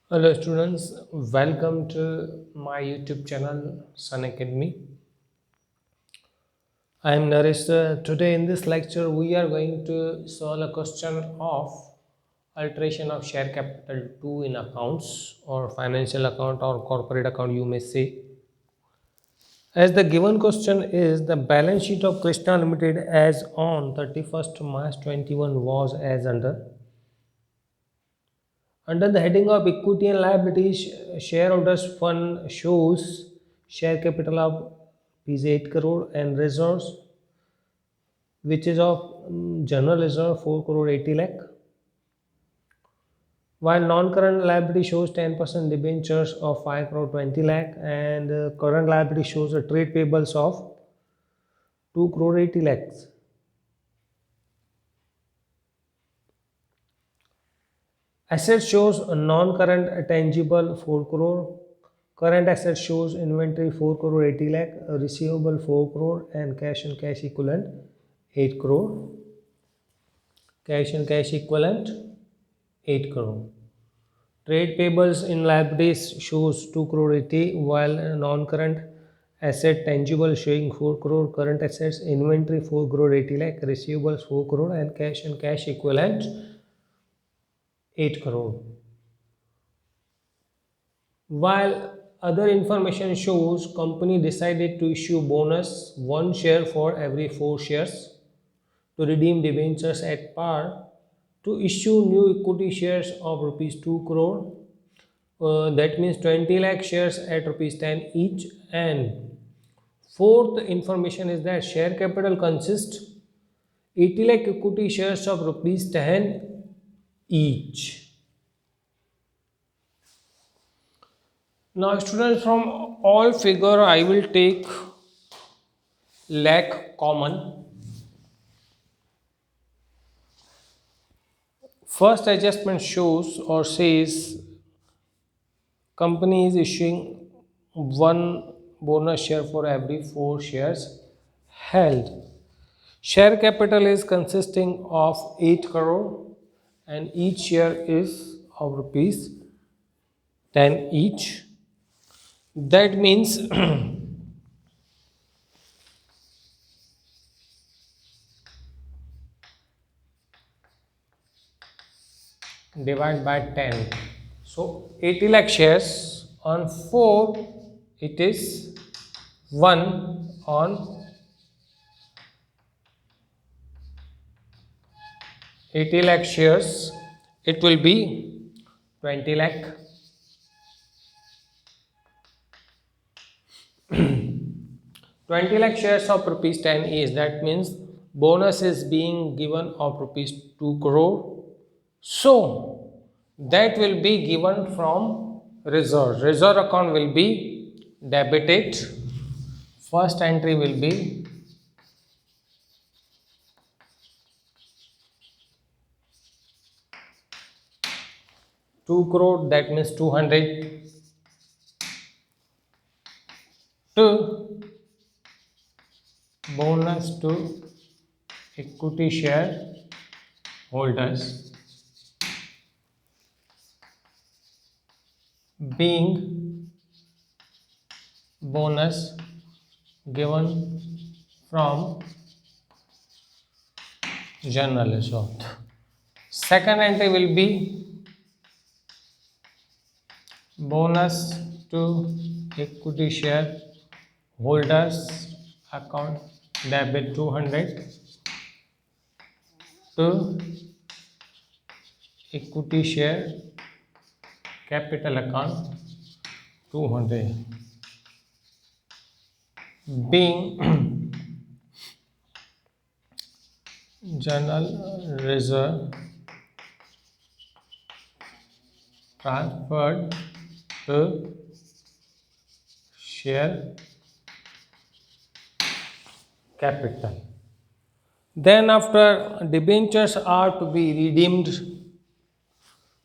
Hello students, welcome to my YouTube channel Sun Academy. I am Naresh Sir. Today in this lecture we are going to solve a question of alteration of share capital 2 in accounts or financial account or corporate account you may say. As the given question is the balance sheet of Krishna Limited as on 31st March 21 was as under the heading of equity and liabilities, shareholders fund shows share capital of Rs 8 crore and reserves, which is of general reserve 4 crore 80 lakh. While non-current liability shows 10% debentures of 5 crore 20 lakh and current liability shows a trade payables of 2 crore 80 lakhs. Asset shows a non-current tangible 4 crore. Current asset shows inventory 4 crore 80 lakh, receivable 4 crore and cash and cash equivalent 8 crore. Cash and cash equivalent 8 crore. Trade payables in liabilities shows 2 crore 80 while non-current asset tangible showing 4 crore, current assets inventory 4 crore 80 lakh, receivables 4 crore and cash equivalent 8 crore. While other information shows company decided to issue bonus 1 share for every 4 shares, to redeem debentures at par, to issue new equity shares of rupees 2 crore, that means 20 lakh shares at rupees 10 each, and fourth information is that share capital consists 80 lakh equity shares of rupees 10 each. Now students, from all figure I will take lakh common. First adjustment shows or says company is issuing 1 bonus share for every 4 shares held. Share capital is consisting of 8 crore and each share is of rupees 10 each. That means divide by 10. So 80 lakh shares on 4, it is 1 on 80 lakh shares, it will be 20 lakh. 20 lakh shares of rupees 10 is, that means bonus is being given of rupees 2 crore. So that will be given from reserve. Reserve account will be debited. First entry will be 2 crore, that means 200, to bonus to equity share holders being bonus given from general reserve. Second entry will be bonus to equity share holders account debit 200 to equity share capital account 200 being general reserve transferred to share capital. Then after debentures are to be redeemed,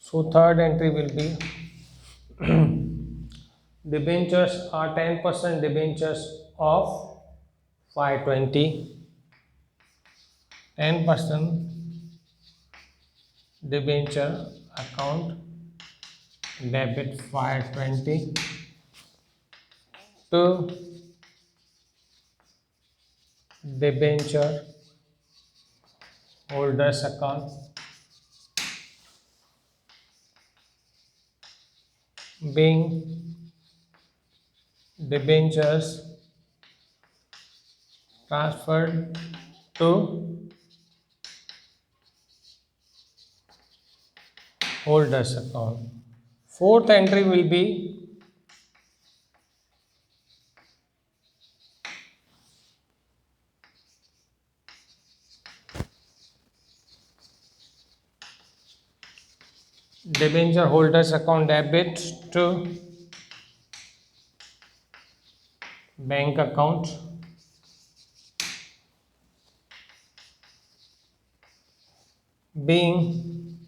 so third entry will be debentures are 10% debentures of 520, 10% debenture account debit 520 to debenture holders account being debentures transferred to holders account. Fourth entry will be debenture holders account debit to bank account being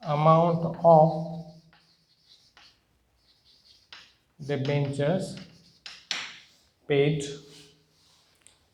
amount of debentures paid.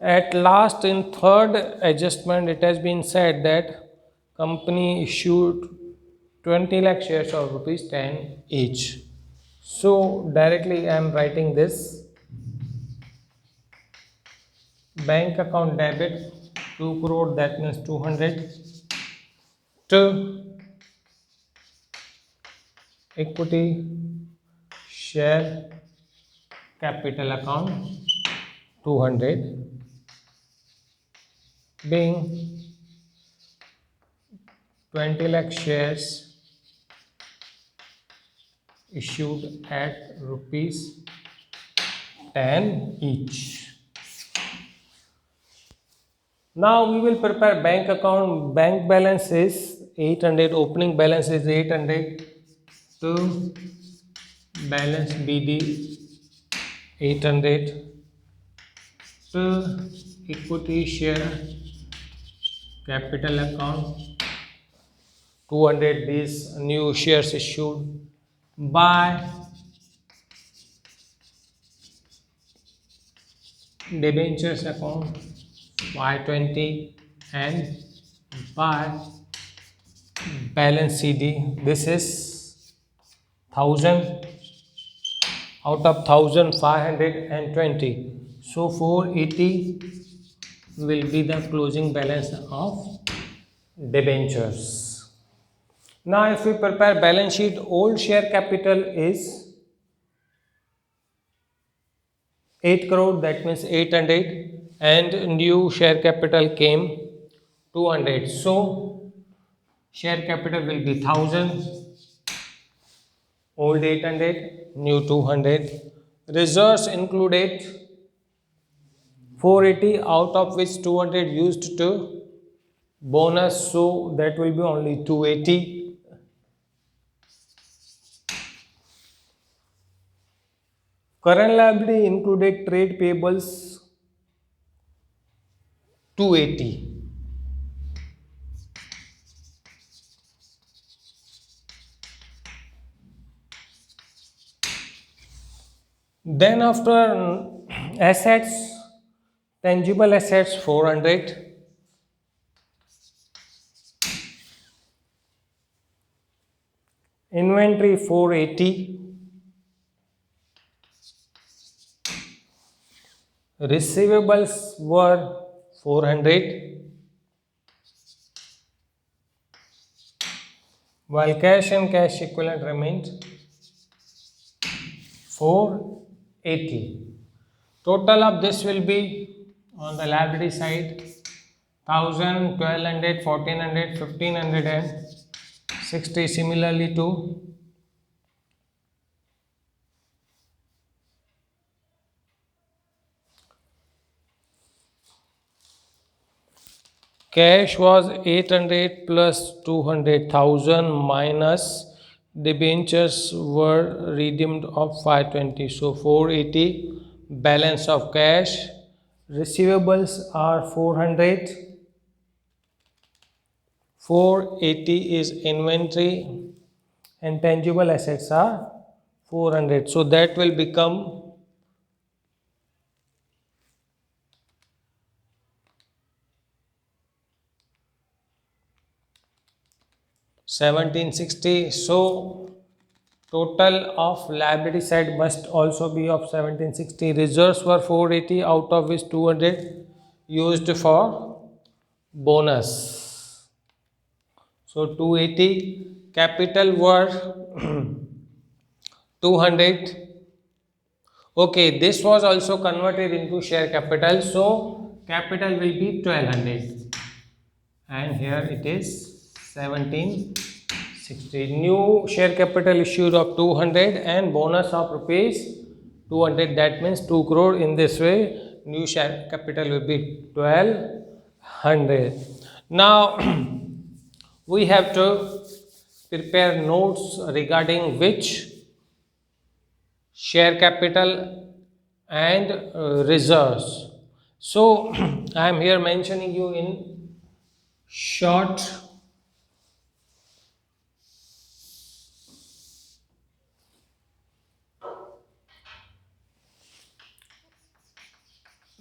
At last, in third adjustment, it has been said that company issued 20 lakh shares of rupees 10 each. So directly I am writing this bank account debit 2 crore, that means 200, to equity share capital account 200 being 20 lakh shares issued at rupees 10 each. Now we will prepare bank account. Bank balance is 800, opening balance is 800 to balance BD 800 to equity share capital account 200. These new shares issued by debentures account 520 and by balance CD. This is 1000 out of 1520. So 480 will be the closing balance of debentures. Now if we prepare balance sheet, old share capital is 8 crore, that means 800, and new share capital came 200. So share capital will be 1000, old 800, new 200. Reserves included 480, out of which 200 used to bonus, so that will be only 280. Current liability included trade payables 280. Then after assets, tangible assets 400, inventory 480, receivables were 400, while cash and cash equivalent remained 480. Total of this will be on the liability side 1000, 1200, 1400, 1500 and 60. Similarly to cash was 800 plus 200,000 minus debentures were redeemed of 520. So 480 balance of cash. Receivables are 400. 480 is inventory and tangible assets are 400. So that will become 1760. So Total of liability side must also be of 1760. Reserves were 480, out of which 200 used for bonus. So 280. Capital were 200. Okay, this was also converted into share capital. So capital will be 1200. And here it is 1760. New share capital issued of 200 and bonus of rupees 200, that means 2 crore. In this way new share capital will be 1200. Now we have to prepare notes regarding which share capital and reserves. So I am here mentioning you in short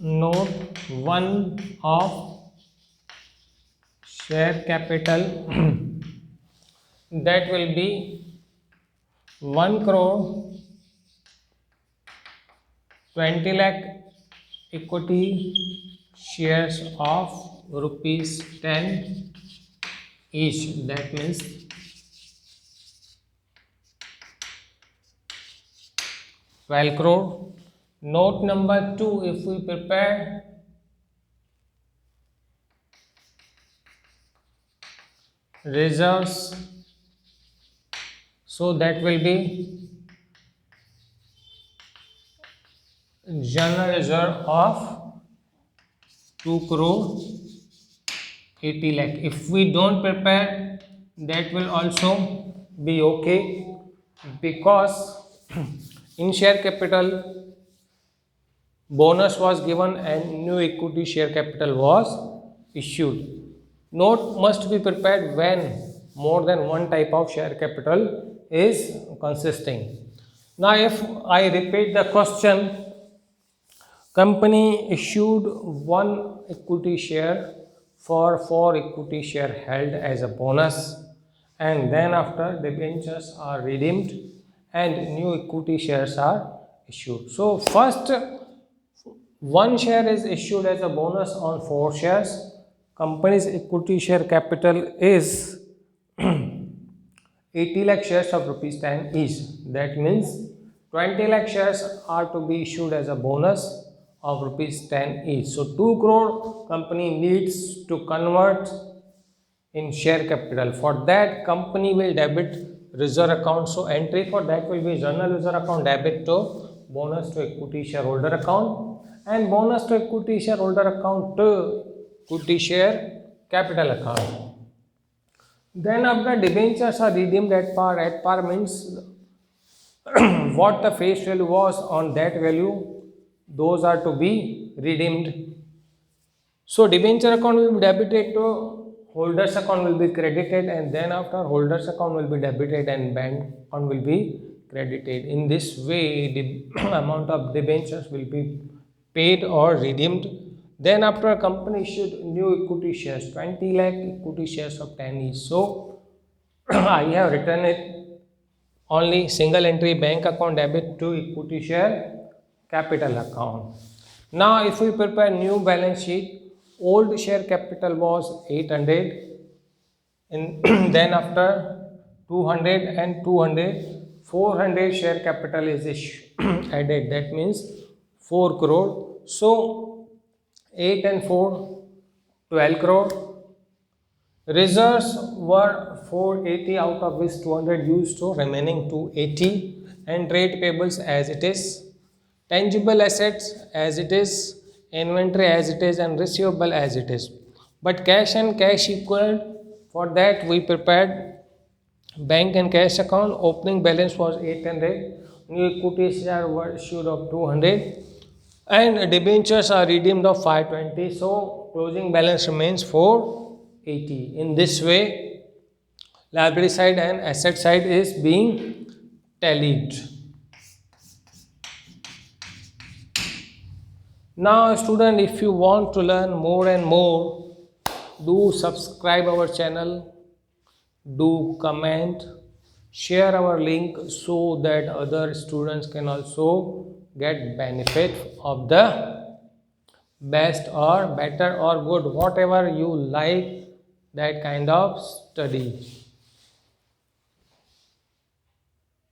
note 1 of share capital that will be 1 crore 20 lakh equity shares of rupees 10 each, that means 12 crore. Note number 2, if we prepare reserves, so that will be general reserve of 2 crore 80 lakh. If we don't prepare, that will also be okay, because in share capital bonus was given and new equity share capital was issued. Note must be prepared when more than one type of share capital is consisting. Now if I repeat the question, company issued one equity share for 4 equity share held as a bonus, and then after debentures are redeemed and new equity shares are issued. So first one share is issued as a bonus on 4 shares. Company's equity share capital is 80 lakh shares of rupees 10 each. That means 20 lakh shares are to be issued as a bonus of rupees 10 each. So 2 crore company needs to convert in share capital. For that, company will debit reserve account. So entry for that will be general reserve account debit to bonus to equity shareholder account, and bonus to equity shareholder account to equity share capital account. Then after debentures are redeemed at par means what the face value was on that value, those are to be redeemed. So debenture account will be debited to holders account will be credited, and then after holders account will be debited and bank account will be credited. In this way the amount of debentures will be paid or redeemed. Then after company issued new equity shares, 20 lakh equity shares of 10 each. So I have written it only single entry bank account debit to equity share capital account. Now if we prepare new balance sheet, old share capital was 800, and then after 200 and 200, 400 share capital is added, that means 4 crore. So 8 and 4, 12 crore. Reserves were 480, out of which 200 used, so remaining 280, and trade payables as it is, tangible assets as it is, inventory as it is, and receivable as it is. But cash and cash equivalent, for that we prepared bank and cash account. Opening balance was 800, new equity share were issued of 200, and debentures are redeemed of 520, so closing balance remains 480. In this way liability side and asset side is being tallied. Now student, if you want to learn more and more, do subscribe our channel, do comment, Share our link so that other students can also get benefit of the best or better or good, whatever you like that kind of study.